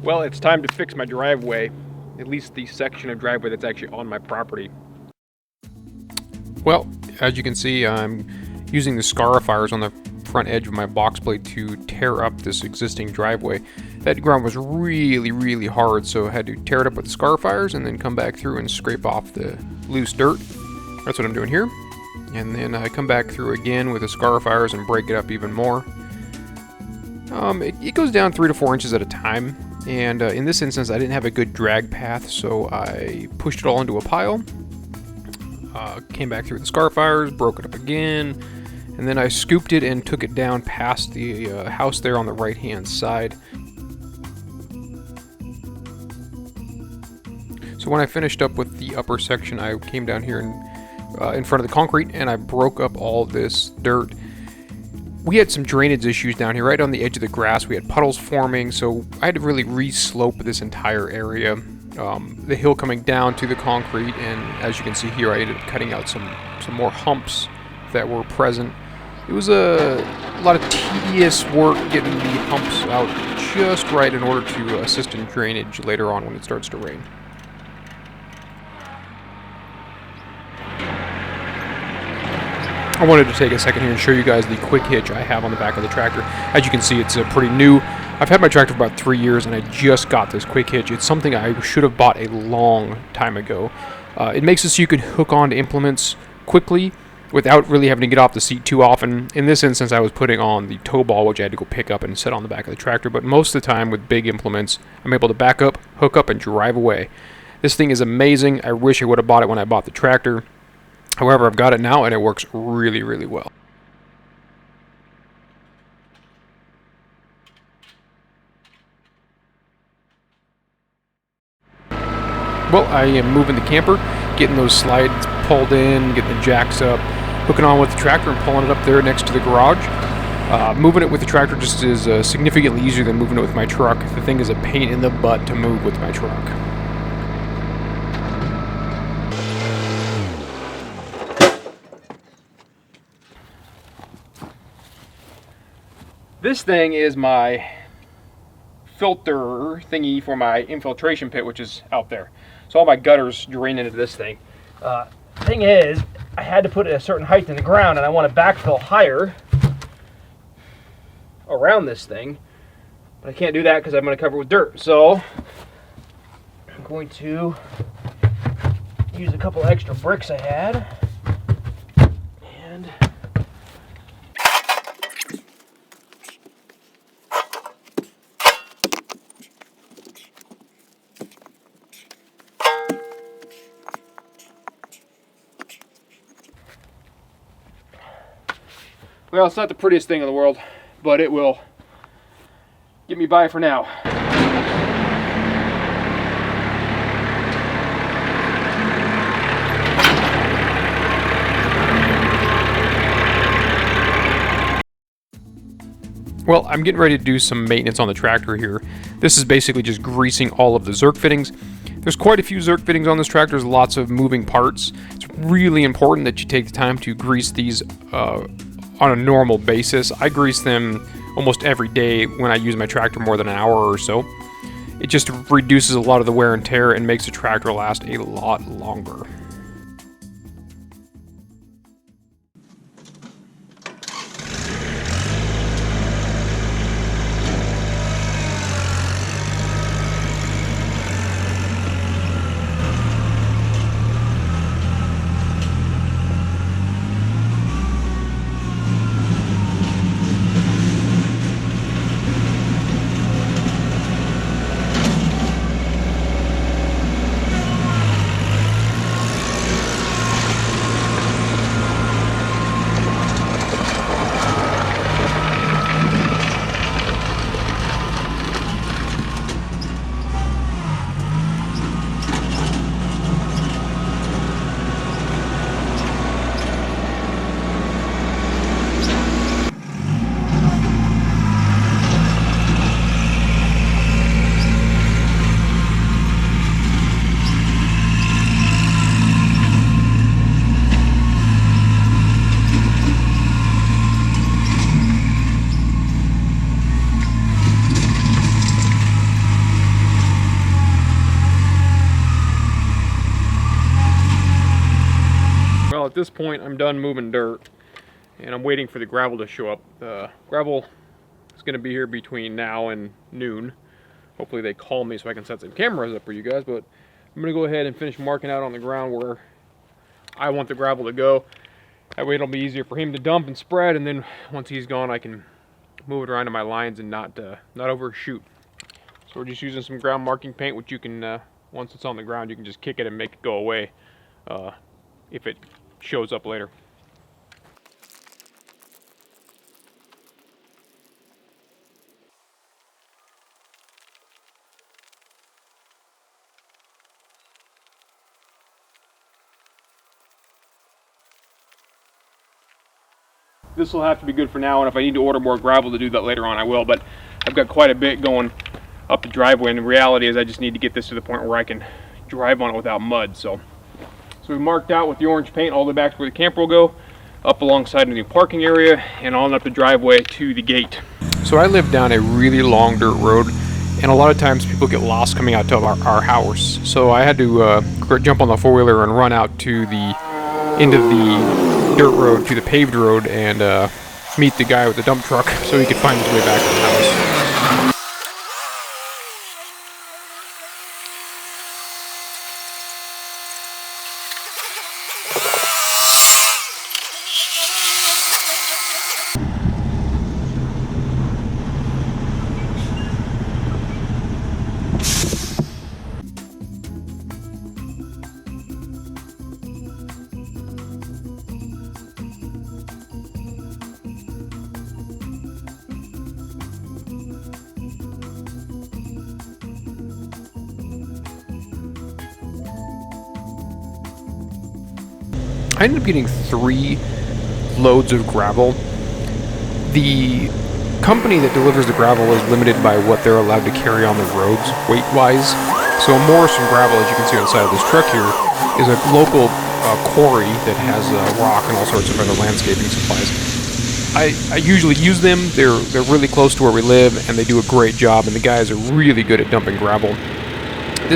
Well, it's time to fix my driveway, at least the section of driveway that's actually on my property. Well, as you can see, I'm using the scarifiers on the front edge of my box plate to tear up this existing driveway. That ground was really hard, so I had to tear it up with the scarifiers and then come back through and scrape off the loose dirt. That's what I'm doing here. And then I come back through again with the scarifiers and break it up even more. It goes down 3 to 4 inches at a time, and in this instance I didn't have a good drag path, so I pushed it all into a pile, came back through the scarifiers, broke it up again, and then I scooped it and took it down past the house there on the right hand side. So when I finished up with the upper section, I came down here and in front of the concrete and I broke up all this dirt. We had some drainage issues down here right on the edge of the grass. We had puddles forming, so I had to really re-slope this entire area. The hill coming down to the concrete, and as you can see here, I ended up cutting out some more humps that were present. It was a lot of tedious work getting the humps out just right in order to assist in drainage later on when it starts to rain. I wanted to take a second here and show you guys the quick hitch I have on the back of the tractor. As you can see, it's pretty new. I've had my tractor for about 3 years and I just got this quick hitch. It's something I should have bought a long time ago. It makes it so you can hook on to implements quickly without really having to get off the seat too often. In this instance, I was putting on the tow ball, which I had to go pick up and set on the back of the tractor, but most of the time with big implements, I'm able to back up, hook up, and drive away. This thing is amazing. I wish I would have bought it when I bought the tractor. However, I've got it now and it works really well. Well, I am moving the camper, getting those slides pulled in, getting the jacks up, hooking on with the tractor and pulling it up there next to the garage. Moving it with the tractor just is significantly easier than moving it with my truck. The thing is a pain in the butt to move with my truck. This thing is my filter thingy for my infiltration pit, which is out there. So all my gutters drain into this thing. Thing is, I had to put it at a certain height in the ground, and I want to backfill higher around this thing, but I can't do that because I'm going to cover it with dirt. So I'm going to use a couple extra bricks I had. Well, it's not the prettiest thing in the world, but it will get me by for now. Well, I'm getting ready to do some maintenance on the tractor here. This is basically just greasing all of the Zerk fittings. There's quite a few Zerk fittings on this tractor. There's lots of moving parts. It's really important that you take the time to grease these on a normal basis. I grease them almost every day when I use my tractor more than an hour or so. It just reduces a lot of the wear and tear and makes the tractor last a lot longer. at this point, I'm done moving dirt, and I'm waiting for the gravel to show up. The gravel is going to be here between now and noon. Hopefully they call me so I can set some cameras up for you guys, but I'm going to go ahead and finish marking out on the ground where I want the gravel to go. That way it'll be easier for him to dump and spread, and then once he's gone, I can move it around to my lines and not overshoot. So we're just using some ground marking paint, which you can, once it's on the ground, you can just kick it and make it go away if it shows up later. This will have to be good for now, and if I need to order more gravel to do that later on, I will, but I've got quite a bit going up the driveway, and the reality is I just need to get this to the point where I can drive on it without mud. So we marked out with the orange paint all the way back to where the camper will go, up alongside the new parking area, and on up the driveway to the gate. So I live down a really long dirt road, and a lot of times people get lost coming out to our house. So I had to jump on the four-wheeler and run out to the end of the dirt road to the paved road and meet the guy with the dump truck so he could find his way back to the house. I ended up getting 3 loads of gravel. The company that delivers the gravel is limited by what they're allowed to carry on the roads weight-wise. So Morrison Gravel, as you can see on the side of this truck here, is a local quarry that has rock and all sorts of other landscaping supplies. I usually use them. They're really close to where we live, and they do a great job, and the guys are really good at dumping gravel. I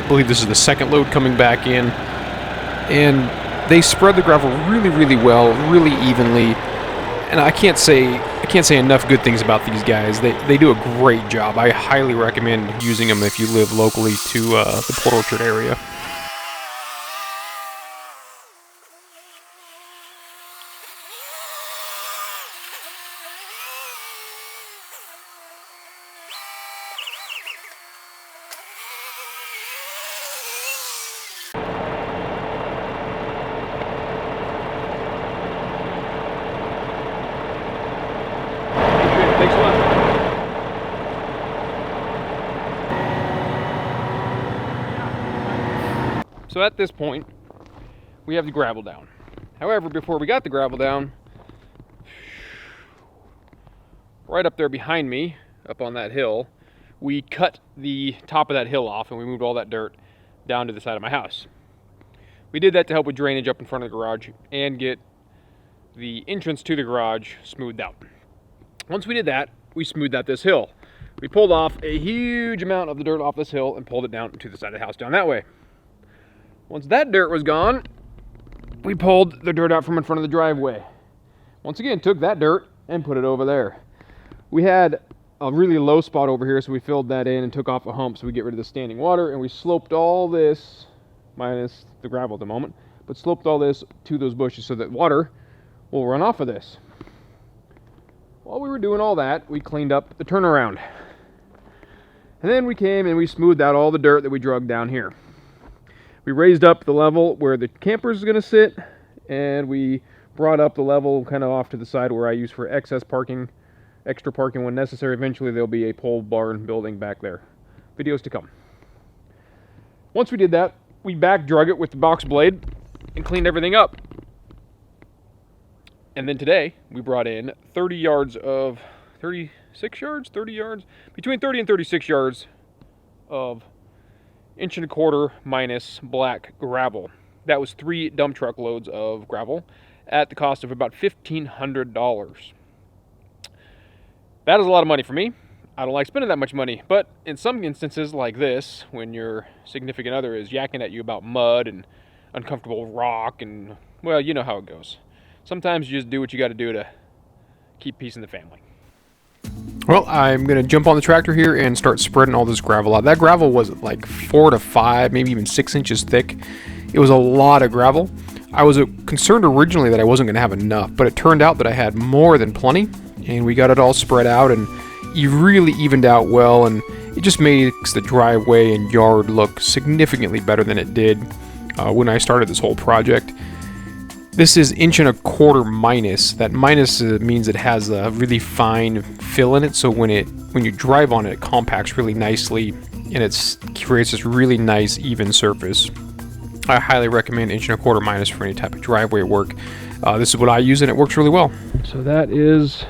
believe this is the second load coming back in. And they spread the gravel really, really well, really evenly. And I can't say enough good things about these guys. They do a great job. I highly recommend using them if you live locally to the Port Orchard area. Thanks a lot. So at this point, we have the gravel down. However, before we got the gravel down, right up there behind me, up on that hill, we cut the top of that hill off and we moved all that dirt down to the side of my house. We did that to help with drainage up in front of the garage and get the entrance to the garage smoothed out. Once we did that, we smoothed out this hill. We pulled off a huge amount of the dirt off this hill and pulled it down to the side of the house down that way. Once that dirt was gone, we pulled the dirt out from in front of the driveway. Once again, took that dirt and put it over there. We had a really low spot over here, so we filled that in and took off a hump so we get rid of the standing water, and we sloped all this, minus the gravel at the moment, but sloped all this to those bushes so that water will run off of this. While we were doing all that, we cleaned up the turnaround. And then we came and we smoothed out all the dirt that we drug down here. We raised up the level where the camper is going to sit, and we brought up the level kind of off to the side where I use for excess parking, extra parking when necessary. Eventually there'll be a pole barn building back there. Videos to come. Once we did that, we back drug it with the box blade and cleaned everything up. And then today, we brought in 30 yards, between 30 and 36 yards of 1.25" minus black gravel. That was 3 dump truck loads of gravel at the cost of about $1,500. That is a lot of money for me. I don't like spending that much money, but in some instances like this, when your significant other is yakking at you about mud and uncomfortable rock, and, well, you know how it goes. Sometimes you just do what you got to do to keep peace in the family. Well, I'm going to jump on the tractor here and start spreading all this gravel out. That gravel was like 4 to 5, maybe even 6 inches thick. It was a lot of gravel. I was concerned originally that I wasn't going to have enough, but it turned out that I had more than plenty, and we got it all spread out, and it really evened out well, and it just makes the driveway and yard look significantly better than it did when I started this whole project. This is 1.25 inch minus. That minus means it has a really fine fill in it, so when you drive on it, it compacts really nicely, and it creates this really nice even surface. I highly recommend 1.25 inch minus for any type of driveway work. This is what I use, and it works really well. So that is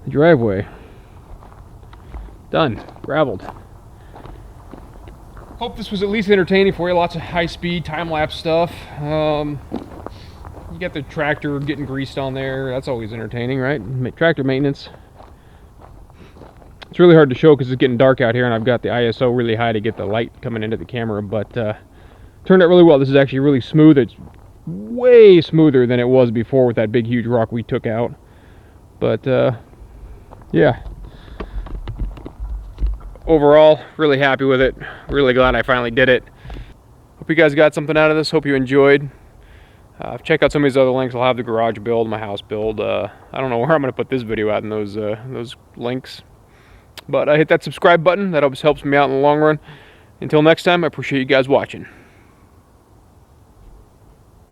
the driveway. Done. Graveled. Hope this was at least entertaining for you. Lots of high-speed, time-lapse stuff. You got the tractor getting greased on there. That's always entertaining, right? Tractor maintenance. It's really hard to show because it's getting dark out here, and I've got the ISO really high to get the light coming into the camera, but turned out really well. This is actually really smooth. It's way smoother than it was before with that big, huge rock we took out. But, yeah. Overall, really happy with it. Really glad I finally did it. Hope you guys got something out of this. Hope you enjoyed. Check out some of these other links. I'll have the garage build, my house build. I don't know where I'm going to put this video at in those links. But hit that subscribe button. That always helps me out in the long run. Until next time, I appreciate you guys watching.